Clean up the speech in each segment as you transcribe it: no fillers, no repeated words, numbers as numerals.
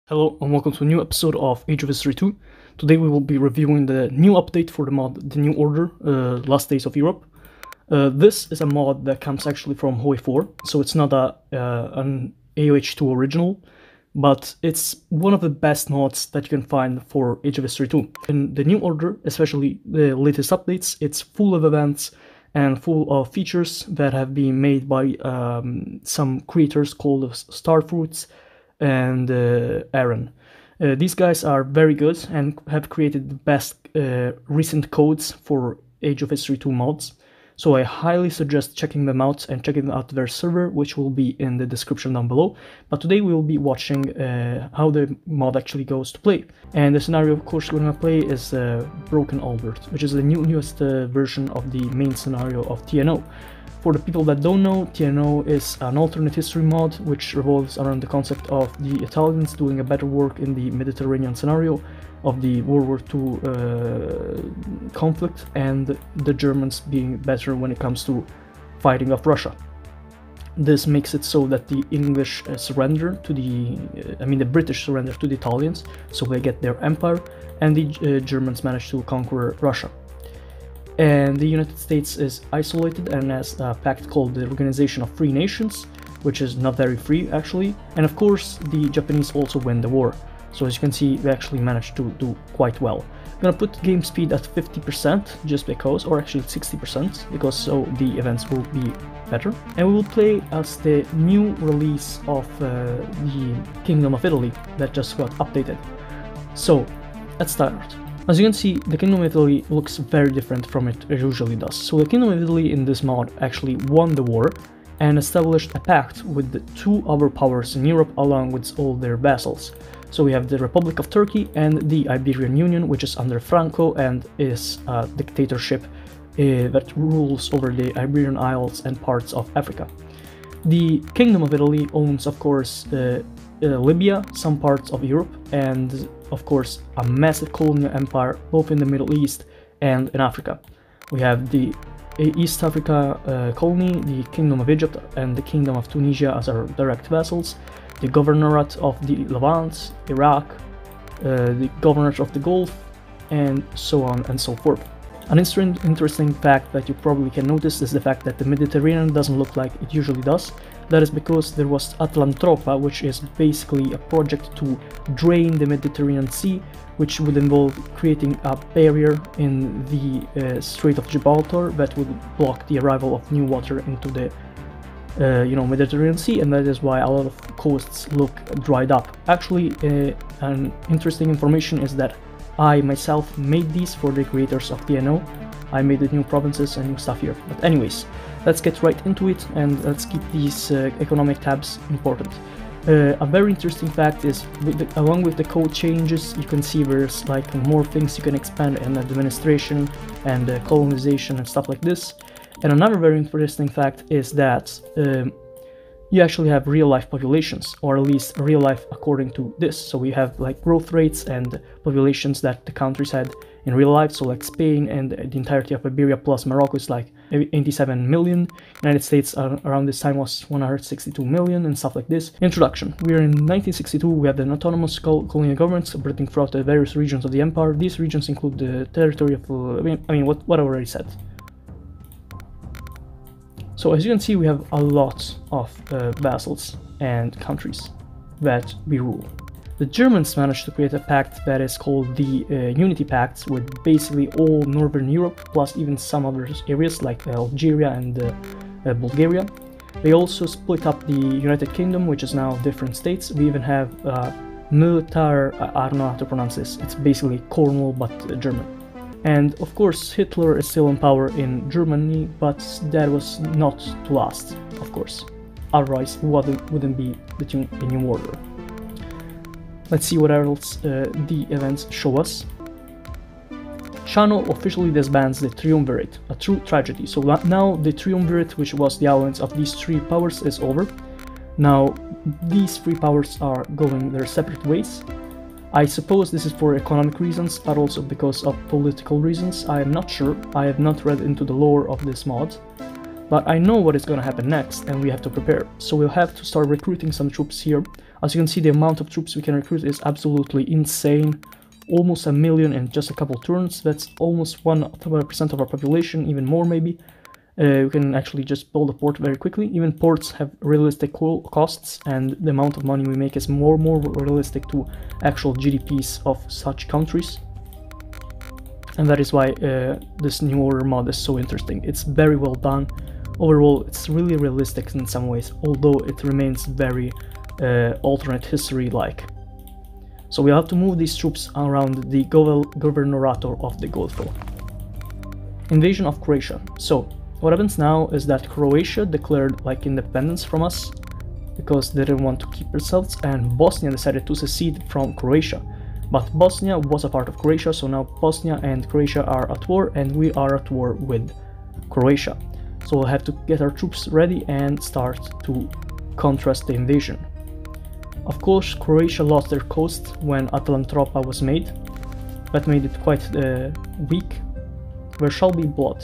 Hello and welcome to a new episode of Age of History 2. Today we will be reviewing the new update for the mod, the New Order, Last Days of Europe. This is a mod that comes actually from hoi4, so it's not an Aoh2 original, but it's one of the best mods that you can find for Age of History 2. In the New Order, especially the latest updates, it's full of events and full of features that have been made by some creators called Starfruits and Aren. These guys are very good and have created the best recent codes for Age of History 2 mods, so I highly suggest checking them out and checking out their server, which will be in the description down below. But today we will be watching how the mod actually goes to play. And the scenario, of course, we're going to play is Broken Albert, which is the newest version of the main scenario of TNO. For the people that don't know, TNO is an alternate history mod which revolves around the concept of the Italians doing a better work in the Mediterranean scenario of the World War II conflict, and the Germans being better when it comes to fighting off Russia. This makes it so that the English surrender to the British surrender to the Italians, so they get their empire, and the Germans manage to conquer Russia. And the United States is isolated and has a pact called the Organization of Free Nations, which is not very free actually. And of course the Japanese also win the war. So as you can see, we actually managed to do quite well. I'm gonna put game speed at 50% just because, or actually 60%, because so the events will be better. And we will play as the new release of the Kingdom of Italy that just got updated. So let's start. As you can see, the Kingdom of Italy looks very different from it usually does. So the Kingdom of Italy in this mod actually won the war and established a pact with the two other powers in Europe along with all their vassals. So we have the Republic of Turkey and the Iberian Union, which is under Franco and is a dictatorship that rules over the Iberian Isles and parts of Africa. The Kingdom of Italy owns, of course, Libya, some parts of Europe, and of course a massive colonial empire both in the Middle East and in Africa. We have the East Africa colony, the Kingdom of Egypt and the Kingdom of Tunisia as our direct vassals, the Governorate of the Levant, Iraq, the Governorate of the Gulf, and so on and so forth. An interesting fact that you probably can notice is the fact that the Mediterranean doesn't look like it usually does. That is because there was Atlantropa, which is basically a project to drain the Mediterranean Sea, which would involve creating a barrier in the Strait of Gibraltar that would block the arrival of new water into the Mediterranean Sea, and that is why a lot of coasts look dried up. Actually, an interesting information is that I myself made these for the creators of TNO. I made the new provinces and new stuff here. But anyways, let's get right into it and let's keep these economic tabs important. A very interesting fact is, along with the code changes, you can see there's like more things you can expand in administration and colonization and stuff like this. And another very interesting fact is that you actually have real-life populations, or at least real life according to this. So we have like growth rates and populations that the countries had in real life. So like Spain and the entirety of Iberia plus Morocco is like 87 million. United States around this time was 162 million and stuff like this. Introduction. We're in 1962. We have an autonomous colonial governments operating throughout the various regions of the empire. These regions include the territory of what I already said. So as you can see, we have a lot of vassals and countries that we rule. The Germans managed to create a pact that is called the Unity Pacts with basically all Northern Europe, plus even some other areas like Algeria and Bulgaria. They also split up the United Kingdom, which is now different states. We even have Militar, I don't know how to pronounce this, it's basically Cornwall but German. And of course Hitler is still in power in Germany, but that was not to last, of course. Otherwise wouldn't be the new order. Let's see what else the events show us. Chano officially disbands the Triumvirate, a true tragedy. So now the Triumvirate, which was the alliance of these three powers, is over. Now these three powers are going their separate ways. I suppose this is for economic reasons, but also because of political reasons. I am not sure. I have not read into the lore of this mod. But I know what is going to happen next, and we have to prepare. So we'll have to start recruiting some troops here. As you can see, the amount of troops we can recruit is absolutely insane. Almost 1 million in just a couple turns. That's almost 1% of our population, even more maybe. We can actually just build a port very quickly. Even ports have realistic costs, and the amount of money we make is more realistic to actual GDPs of such countries. And that is why this new order mod is so interesting. It's very well done. Overall, it's really realistic in some ways, although it remains very alternate history-like. So we have to move these troops around the Governorator of the Golfo. Invasion of Croatia. So what happens now is that Croatia declared like independence from us because they didn't want to keep themselves, and Bosnia decided to secede from Croatia. But Bosnia was a part of Croatia, so now Bosnia and Croatia are at war, and we are at war with Croatia. So we'll have to get our troops ready and start to contrast the invasion. Of course, Croatia lost their coast when Atalantropa was made. That made it quite weak. There shall be blood.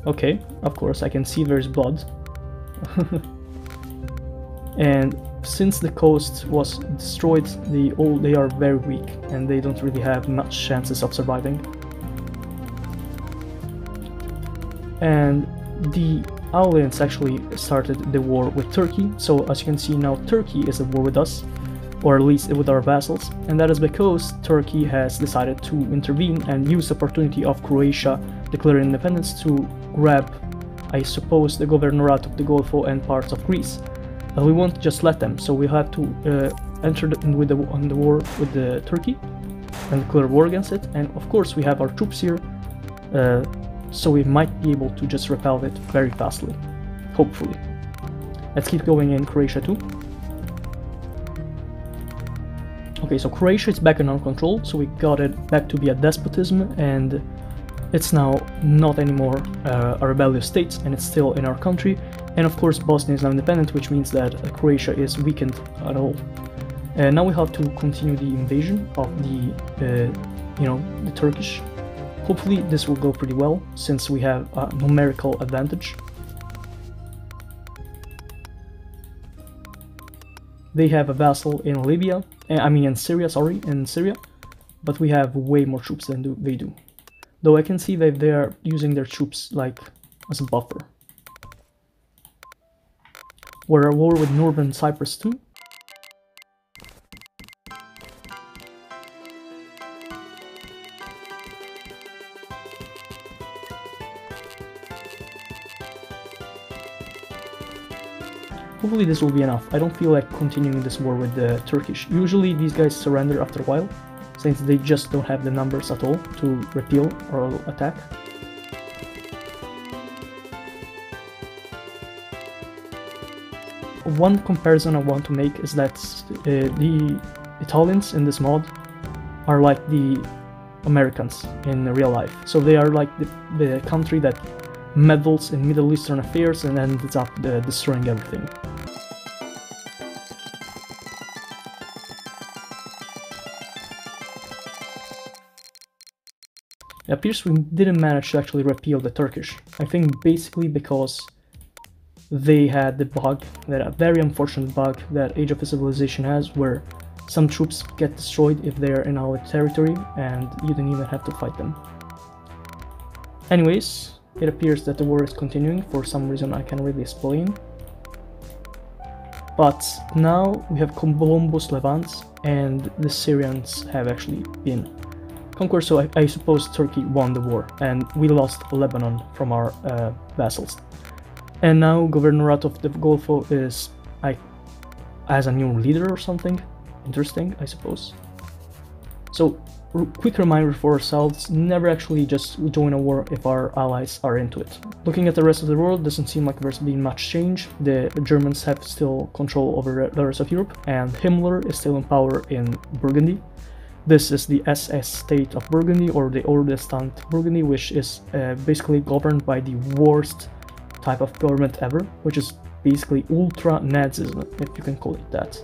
Okay, of course, I can see there's blood. And since the coast was destroyed, they are very weak and they don't really have much chances of surviving. And the Alliance actually started the war with Turkey, so as you can see now Turkey is at war with us, or at least with our vassals, and that is because Turkey has decided to intervene and use the opportunity of Croatia declaring independence to grab, I suppose, the Governorate of the Golfo and parts of Greece. But we won't just let them, so we have to enter on the war with the Turkey and declare war against it, and of course we have our troops here. So we might be able to just repel it very fastly, hopefully. Let's keep going in Croatia too. Okay, so Croatia is back in our control, so we got it back to be a despotism, and it's now not anymore a rebellious state, and it's still in our country. And of course Bosnia is now independent, which means that Croatia is weakened at all. And now we have to continue the invasion of the Turkish. Hopefully this will go pretty well, since we have a numerical advantage. They have a vassal in Libya, in Syria, but we have way more troops than they do. Though I can see that they are using their troops like as a buffer. We're at war with Northern Cyprus too. Hopefully this will be enough. I don't feel like continuing this war with the Turkish. Usually these guys surrender after a while, since they just don't have the numbers at all to repel or attack. One comparison I want to make is that the Italians in this mod are like the Americans in real life. So they are like the country that meddles in Middle Eastern affairs and ends up destroying everything. It appears we didn't manage to actually repel the Turkish. I think basically because they had the bug, a very unfortunate bug that Age of Civilization has, where some troops get destroyed if they're in our territory and you don't even have to fight them. Anyways, it appears that the war is continuing for some reason I can't really explain. But now we have Columbus Levant, and the Syrians have actually been conquered, so I suppose Turkey won the war, and we lost Lebanon from our vassals. And now Governorate of the Golfo is as a new leader or something. Interesting, I suppose. So, quick reminder for ourselves, never actually just join a war if our allies are into it. Looking at the rest of the world, doesn't seem like there's been much change. The Germans have still control over the rest of Europe, and Himmler is still in power in Burgundy. This is the SS state of Burgundy, or the Ordestant Burgundy, which is basically governed by the worst type of government ever, which is basically ultra-Nazism, if you can call it that.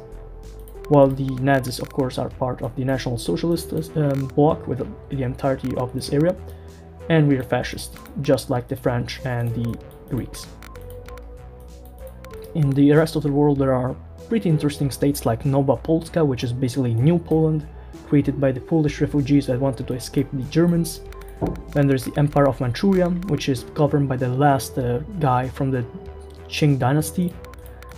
While the Nazis, of course, are part of the National Socialist bloc with the entirety of this area, and we are fascist, just like the French and the Greeks. In the rest of the world there are pretty interesting states like Nowa Polska, which is basically New Poland, created by the Polish refugees that wanted to escape the Germans. Then there's the Empire of Manchuria, which is governed by the last guy from the Qing dynasty.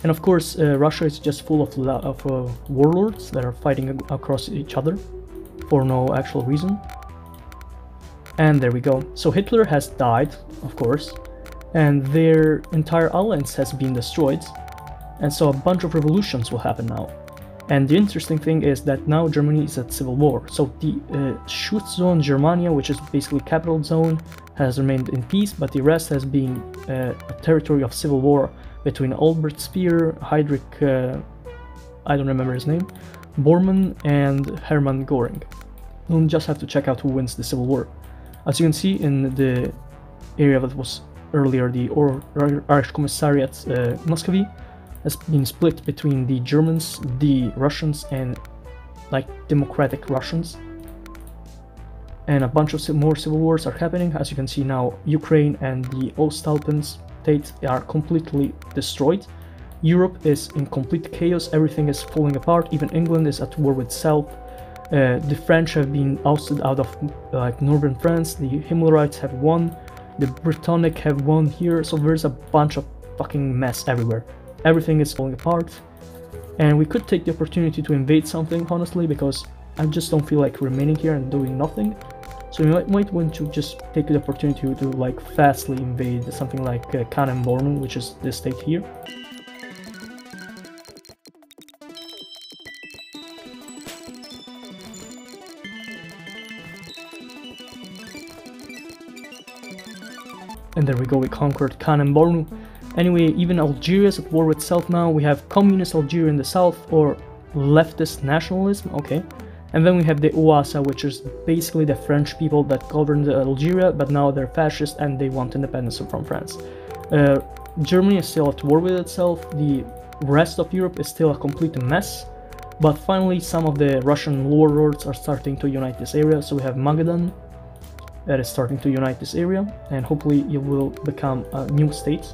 And of course, Russia is just full of warlords that are fighting across each other for no actual reason. And there we go. So Hitler has died, of course, and their entire alliance has been destroyed. And so a bunch of revolutions will happen now. And the interesting thing is that now Germany is at civil war. So the Schutzzone Germania, which is basically capital zone, has remained in peace, but the rest has been a territory of civil war between Albert Speer, Heydrich, I don't remember his name, Bormann, and Hermann Göring. You'll just have to check out who wins the civil war. As you can see in the area that was earlier the Reichskommissariat Muscovy, has been split between the Germans, the Russians, and like democratic Russians. And a bunch of more civil wars are happening. As you can see now, Ukraine and the Ostalpen states are completely destroyed. Europe is in complete chaos, everything is falling apart, even England is at war with itself. The French have been ousted out of like northern France, the Himmlerites have won, the Britannic have won here, so there's a bunch of fucking mess everywhere. Everything is falling apart, and we could take the opportunity to invade something, honestly, because I just don't feel like remaining here and doing nothing. So you might want to just take the opportunity to like fastly invade something like Kanem-Bornu, which is this state here. And there we go, we conquered Kanem-Bornu. Anyway, even Algeria is at war with itself now. We have communist Algeria in the south, or leftist nationalism, okay. And then we have the OASA, which is basically the French people that governed Algeria, but now they're fascist and they want independence from France. Germany is still at war with itself. The rest of Europe is still a complete mess. But finally, some of the Russian warlords are starting to unite this area. So we have Magadan that is starting to unite this area, and hopefully it will become a new state.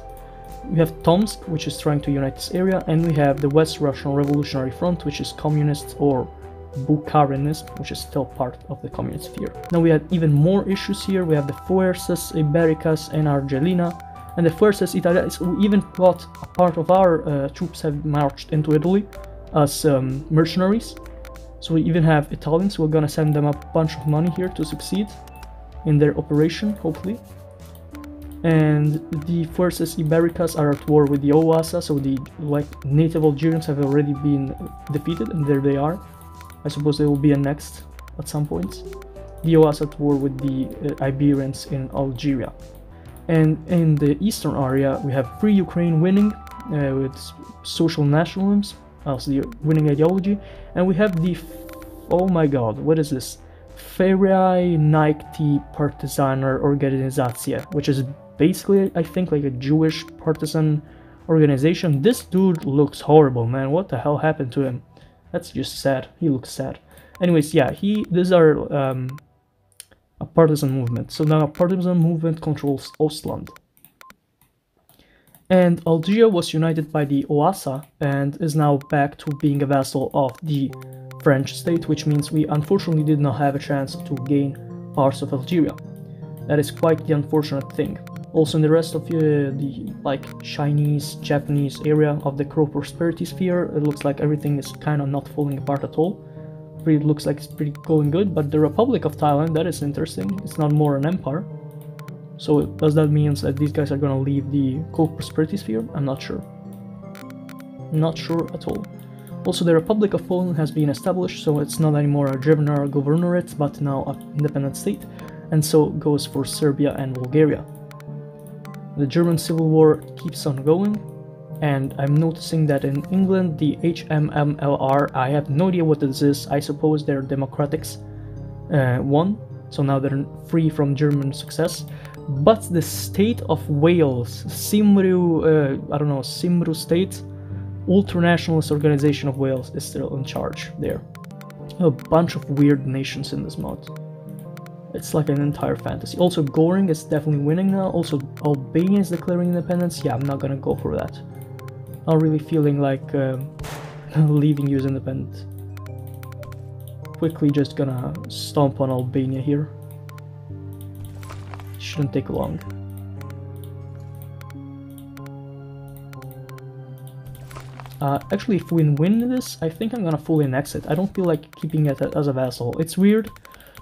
We have Tomsk, which is trying to unite this area, and we have the West Russian Revolutionary Front, which is communist, or Bukharinist, which is still part of the communist sphere. Now we have even more issues here. We have the Fuerzas Ibéricas and Argelina, and the Fuerzas Italianas. We even got a part of our troops have marched into Italy as mercenaries. So we even have Italians. We're gonna send them a bunch of money here to succeed in their operation, hopefully. And the Fuerzas Ibéricas are at war with the OASA, so the native Algerians have already been defeated, and there they are. I suppose they will be annexed at some point. The OASA at war with the Iberians in Algeria. And in the eastern area, we have Free Ukraine winning with social nationalism, also the winning ideology. And we have the, oh my god, what is this? Vereinigte Partisaner Organizacja, which is basically, I think, like a Jewish partisan organization. This dude looks horrible, man. What the hell happened to him? That's just sad. He looks sad. Anyways, yeah, these are a partisan movement. So now a partisan movement controls Ostland. And Algeria was united by the OASA and is now back to being a vassal of the French state, which means we unfortunately did not have a chance to gain parts of Algeria. That is quite the unfortunate thing. Also in the rest of the like Chinese, Japanese area of the Pro-Prosperity sphere, it looks like everything is kind of not falling apart at all. It looks like it's pretty going good, but the Republic of Thailand, that is interesting. It's not more an empire. So does that mean that these guys are gonna leave the Co-Prosperity sphere? I'm not sure. Not sure at all. Also, the Republic of Poland has been established, so it's not anymore a general governorate, but now an independent state, and so goes for Serbia and Bulgaria. The German Civil War keeps on going, and I'm noticing that in England the HMMLR, I have no idea what this is. I suppose they're Democrats won, so now they're free from German success. But the state of Wales, Cymru, I don't know, Cymru state, ultranationalist organization of Wales is still in charge there. A bunch of weird nations in this mod. It's like an entire fantasy. Also, Göring is definitely winning now. Also, Albania is declaring independence. Yeah, I'm not gonna go for that. Not really feeling like leaving you as independent. Quickly just gonna stomp on Albania here. Shouldn't take long. Actually, if we win this, I think I'm gonna fully annex it. I don't feel like keeping it as a vassal. It's weird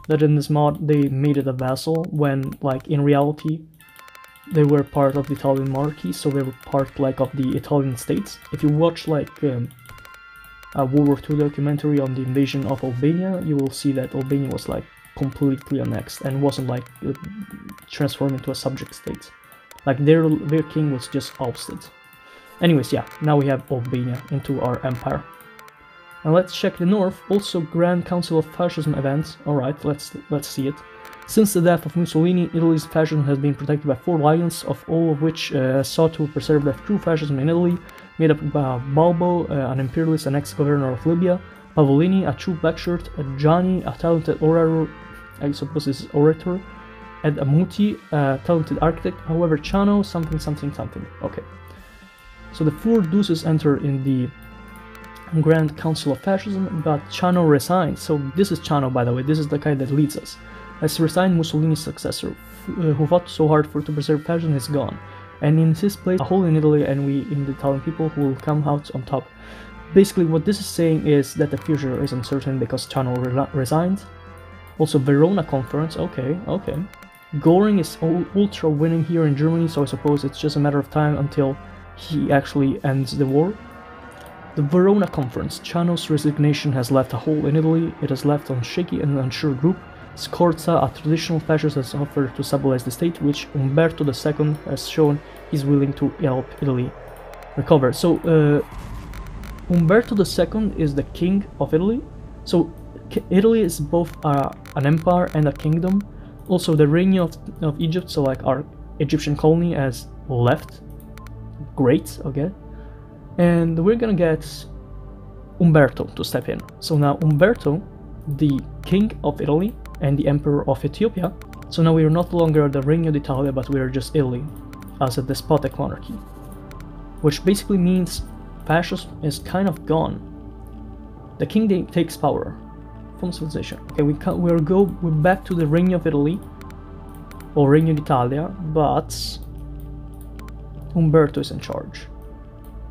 that in this mod they made it a vassal when, like, in reality, they were part of the Italian monarchy, so they were part, like, of the Italian states. If you watch, like, a World War II documentary on the invasion of Albania, you will see that Albania was, like, completely annexed and wasn't, like, transformed into a subject state. Like, their king was just ousted. Anyways, yeah, now we have Albania into our empire. Now let's check the north. Also, Grand Council of Fascism events. Alright, let's see it. Since the death of Mussolini, Italy's fascism has been protected by 4 lions, of all of which sought to preserve the true fascism in Italy, made up of Balbo, an imperialist and ex-governor of Libya, Pavolini, a true blackshirt, Gianni, a talented orator, I suppose this is orator, and Muti, a talented architect. However, Chano, something. Okay. So the 4 deuces enter in the Grand Council of Fascism, but Chano resigns. So this is Chano, by the way, this is the guy that leads us. As resigned, Mussolini's successor, who fought so hard to preserve fascism, is gone. And in his place, a hole in Italy, and we, in the Italian people, who will come out on top. Basically, what this is saying is that the future is uncertain because Chano resigned. Also, Verona Conference, okay. Göring is ultra winning here in Germany, so I suppose it's just a matter of time until he actually ends the war. The Verona Conference. Chano's resignation has left a hole in Italy. It has left a shaky and unsure group. Scorza, a traditional fascist, has offered to stabilize the state, which Umberto II has shown he's willing to help Italy recover. So, Umberto II is the king of Italy. So, Italy is both an empire and a kingdom. Also, the reign of Egypt, so like our Egyptian colony, has left. Great, okay. And we're gonna get Umberto to step in. So now Umberto, the king of Italy and the emperor of Ethiopia. So now we are not longer the Regno d'Italia, but we are just Italy as a despotic monarchy. Which basically means fascism is kind of gone. The king takes power from civilization. Okay, we're back to the Regno of Italy or Regno d'Italia, but Umberto is in charge.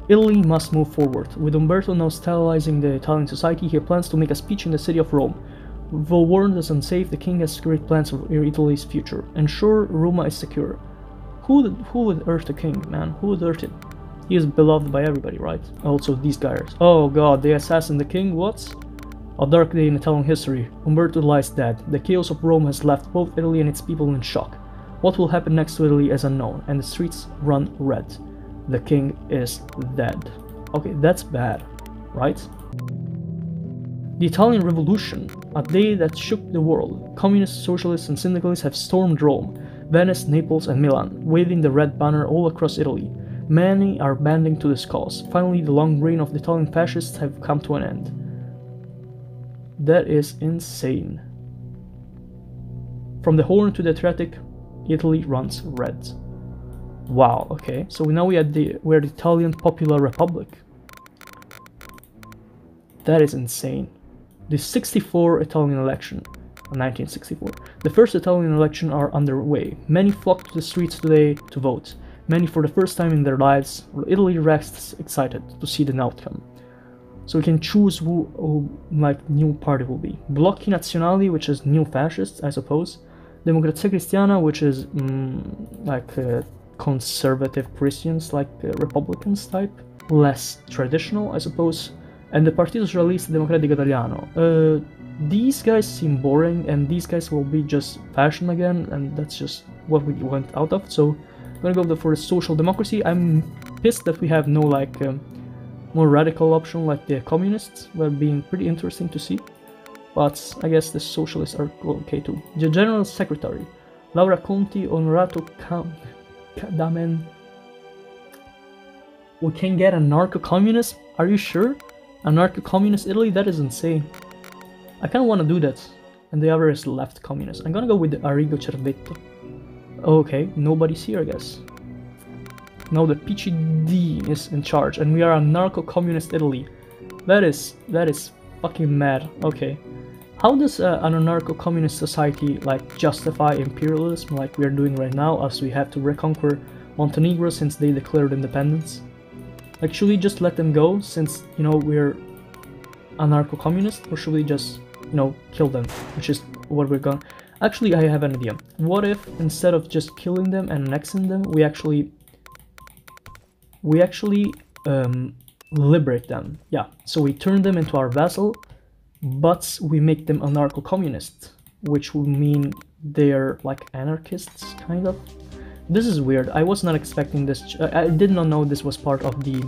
Italy must move forward. With Umberto now stylizing the Italian society, he plans to make a speech in the city of Rome. Though warned as unsafe, the king has great plans for Italy's future. Ensure Roma is secure. Who would hurt the king, man? Who would hurt him? He is beloved by everybody, right? Also, these guys. Oh god, they assassin the king, what? A dark day in Italian history. Umberto lies dead. The chaos of Rome has left both Italy and its people in shock. What will happen next to Italy is unknown, and the streets run red. The king is dead. Okay, that's bad, right? The Italian Revolution, a day that shook the world. Communists, socialists, and syndicalists have stormed Rome, Venice, Naples, and Milan, waving the red banner all across Italy. Many are banding to this cause. Finally, the long reign of the Italian fascists have come to an end. That is insane. From the Horn to the Adriatic, Italy runs red. Wow, okay. So now we're the Italian Popular Republic. That is insane. The 64 Italian election, 1964. The first Italian election are underway. Many flock to the streets today to vote. Many for the first time in their lives. Italy rests excited to see the outcome. So we can choose who like new party will be. Blocchi Nazionali, which is new fascists, I suppose. Democrazia Cristiana, which is conservative Christians, like Republicans type. Less traditional, I suppose. And the Partito Socialista Democratico Italiano. These guys seem boring, and these guys will be just fashion again, and that's just what we went out of. So I'm gonna go for social democracy. I'm pissed that we have no more radical option like the communists. Were being pretty interesting to see, but I guess the socialists are okay too. The General Secretary, Laura Conti Onorato Damen. We can get a narco-communist? Are you sure? A narco-communist Italy? That is insane. I kind of want to do that. And the other is left communist. I'm gonna go with the Arrigo Cervetto. Okay, nobody's here, I guess. Now the PCD is in charge, and we are a narco-communist Italy. That is fucking mad. Okay. How does an anarcho-communist society like justify imperialism like we are doing right now, as we have to reconquer Montenegro since they declared independence? Like, should we just let them go since, you know, we're anarcho-communist, or should we just, you know, kill them, which is what we're going. Actually, I have an idea. What if instead of just killing them and annexing them, we actually liberate them? Yeah, so we turn them into our vassal, but we make them anarcho-communist, which would mean they're like anarchists, kind of. This is weird. I was not expecting this. I did not know this was part of the...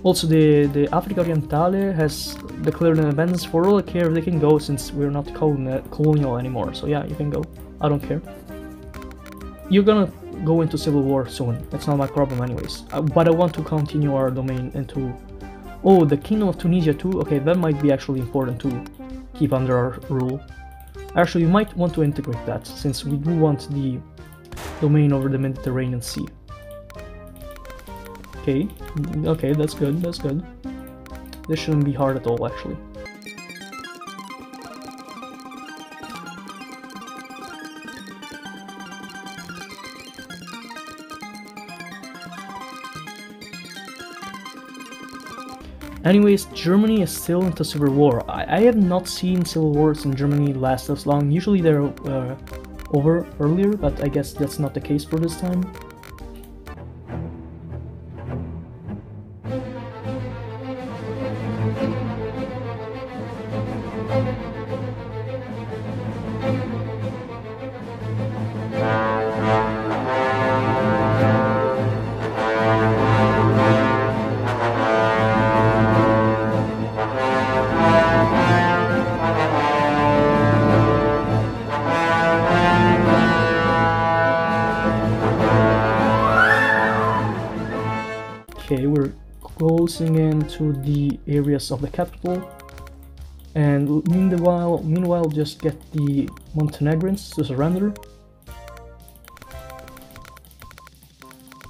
Also, the Africa Orientale has declared independence. For all I care, they can go since we're not colonial anymore. So yeah, you can go. I don't care. You're gonna go into civil war soon. That's not my problem anyways. But I want to continue our domain into... Oh, the Kingdom of Tunisia too? Okay, that might be actually important to keep under our rule. Actually, we might want to integrate that, since we do want the domain over the Mediterranean Sea. Okay, that's good, that's good. This shouldn't be hard at all, actually. Anyways, Germany is still into civil war. I have not seen civil wars in Germany last as long. Usually they're over earlier, but I guess that's not the case for this time. Okay, we're closing into the areas of the capital, and meanwhile just get the Montenegrins to surrender,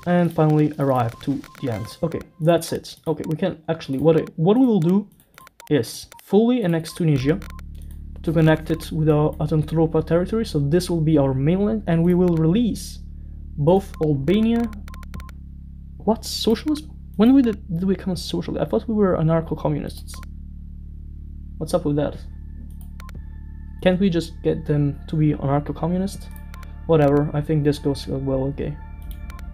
and finally arrive to the end. Okay, that's it. Okay, we can actually, what we will do is fully annex Tunisia to connect it with our Aoh2 territory, so this will be our mainland, and we will release both Albania... What? Socialism? When did we become a socialist? I thought we were anarcho-communists. What's up with that? Can't we just get them to be anarcho-communist? Whatever, I think this goes well, okay.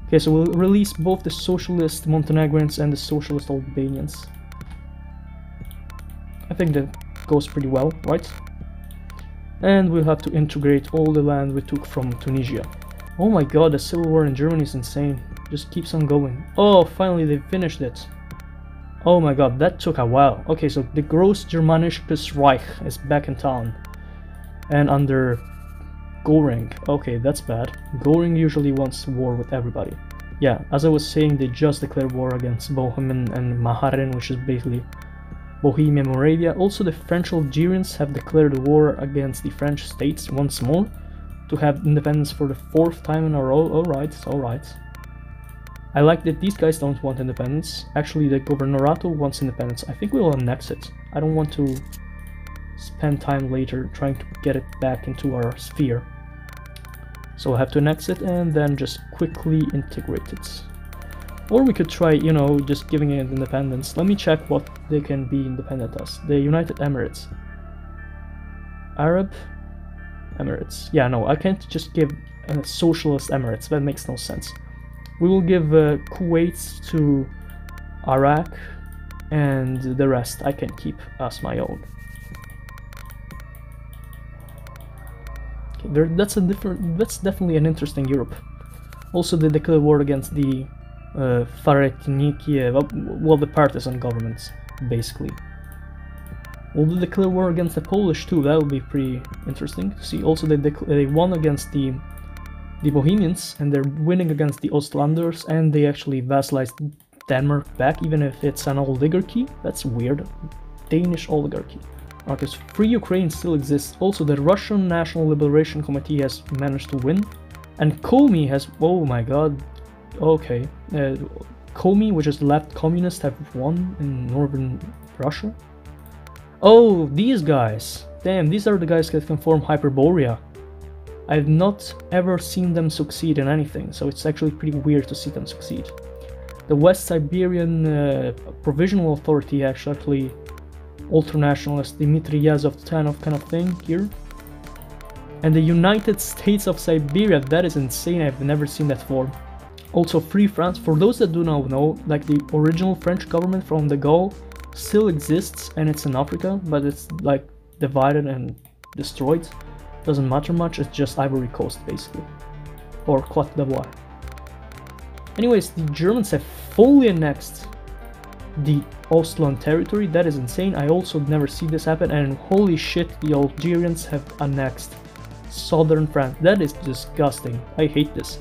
Okay, so we'll release both the socialist Montenegrins and the socialist Albanians. I think that goes pretty well, right? And we'll have to integrate all the land we took from Tunisia. Oh my god, the civil war in Germany is insane. Just keeps on going. Oh, finally they finished it. Oh my god, that took a while. Okay, so the Gross Germanisches Reich is back in town. And under Göring. Okay, that's bad. Göring usually wants war with everybody. Yeah, as I was saying, they just declared war against Bohemian and Maharen, which is basically Bohemia, Moravia. Also, the French Algerians have declared war against the French states once more to have independence for the 4th time in a row. Alright, alright. I like that these guys don't want independence. Actually, the Governorato wants independence. I think we will annex it. I don't want to spend time later trying to get it back into our sphere. So we'll have to annex it and then just quickly integrate it. Or we could try, you know, just giving it independence. Let me check what they can be independent as. The United Emirates. Arab Emirates. Yeah, no, I can't just give a socialist Emirates. That makes no sense. We will give Kuwait to Iraq, and the rest I can keep as my own. Okay, that's definitely an interesting Europe. Also, they declared war against the Faretniki, well, the partisan governments, basically. Will they declare war against the Polish too? That would be pretty interesting to see. Also, they won against the Bohemians, and they're winning against the Ostlanders, and they actually vassalized Denmark back, even if it's an oligarchy. That's weird. Danish oligarchy. Because Free Ukraine still exists. Also, the Russian National Liberation Committee has managed to win, and Komi has... Oh my god. Okay. Komi, which is left communist, have won in northern Russia. Oh, these guys. Damn, these are the guys that can form Hyperborea. I've not ever seen them succeed in anything, so it's actually pretty weird to see them succeed. The West Siberian Provisional Authority, actually ultranationalist Dmitry Yazov kind of thing here. And the United States of Siberia, that is insane, I've never seen that form. Also Free France, for those that do not know, like the original French government from de Gaulle still exists and it's in Africa, but it's like divided and destroyed. Doesn't matter much, it's just Ivory Coast basically, or Côte d'Ivoire. Anyways, the Germans have fully annexed the Austrian territory. That is insane. I also never see this happen, and holy shit, the Algerians have annexed southern France. That is disgusting. I hate this.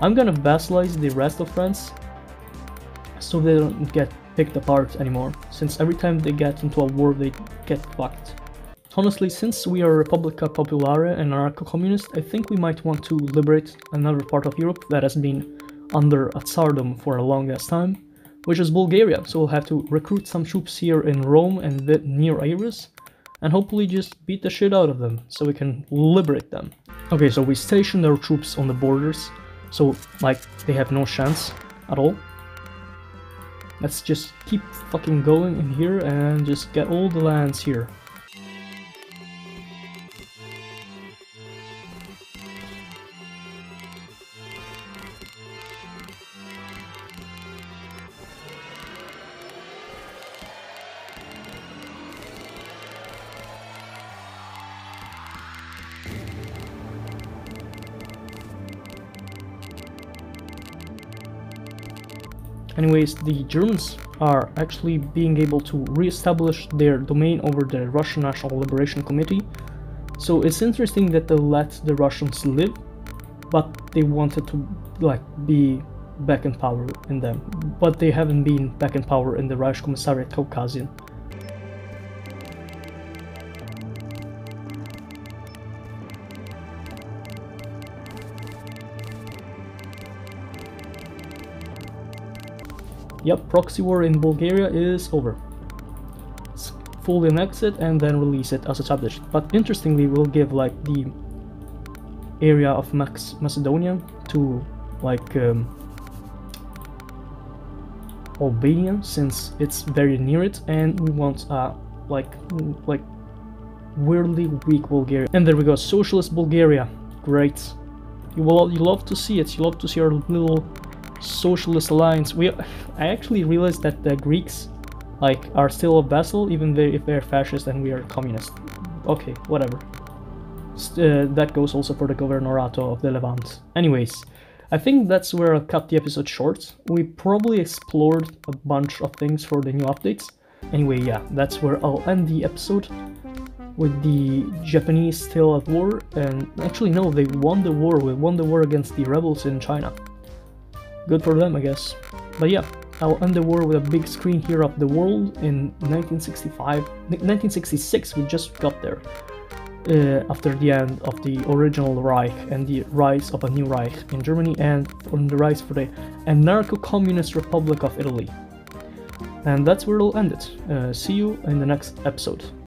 I'm gonna vassalize the rest of France so they don't get picked apart anymore, since every time they get into a war they get fucked. Honestly, since we are Republica Populare and anarcho-communist, I think we might want to liberate another part of Europe that has been under a tsardom for a long ass time, which is Bulgaria. So we'll have to recruit some troops here in Rome and near Ares, and hopefully just beat the shit out of them so we can liberate them. Okay, so we stationed our troops on the borders, so like they have no chance at all. Let's just keep fucking going in here and just get all the lands here. Anyways, the Germans are actually being able to re-establish their domain over the Russian National Liberation Committee. So it's interesting that they let the Russians live, but they wanted to like be back in power in them. But they haven't been back in power in the Reichskommissariat Caucasian. Yep, proxy war in Bulgaria is over. Let's fully annex it and then release it as established. But interestingly, we'll give like the area of Macedonia to like Albania, since it's very near it, and we want like weirdly weak Bulgaria. And there we go, socialist Bulgaria. Great. You love to see it. You love to see our little socialist alliance. I actually realized that the Greeks like are still a vassal even if they're fascist and we are communist. Okay, whatever. That goes also for the Governorato of the Levant. Anyways, I think that's where I'll cut the episode short. We probably explored a bunch of things for the new updates. Anyway, yeah, that's where I'll end the episode, with the Japanese still at war. And actually no, they won the war. We won the war against the rebels in China. Good for them, I guess. But yeah, I'll end the war with a big screen here of the world in 1966, we just got there. After the end of the original Reich and the rise of a new Reich in Germany, and on the rise for the anarcho-communist Republic of Italy. And that's where we'll end it. See you in the next episode.